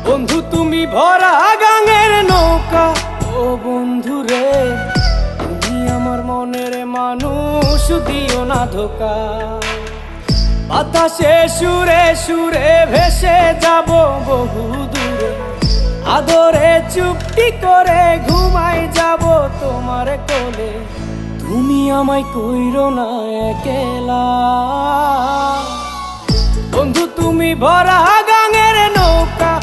বন্ধু তুমি ভরা গাঙের নৌকা, ও বন্ধু রে তুমি আমার মনের মানুষ, দিও না ধোকা। বাতাসে সুরে সুরে ভেসে যাব বহু দূরে, আদরে চুপটি করে ঘুমাই যাব তোমার কোলে। তুমি আমায় কইরো না একলা, বন্ধু তুমি ভরা গাঙের নৌকা,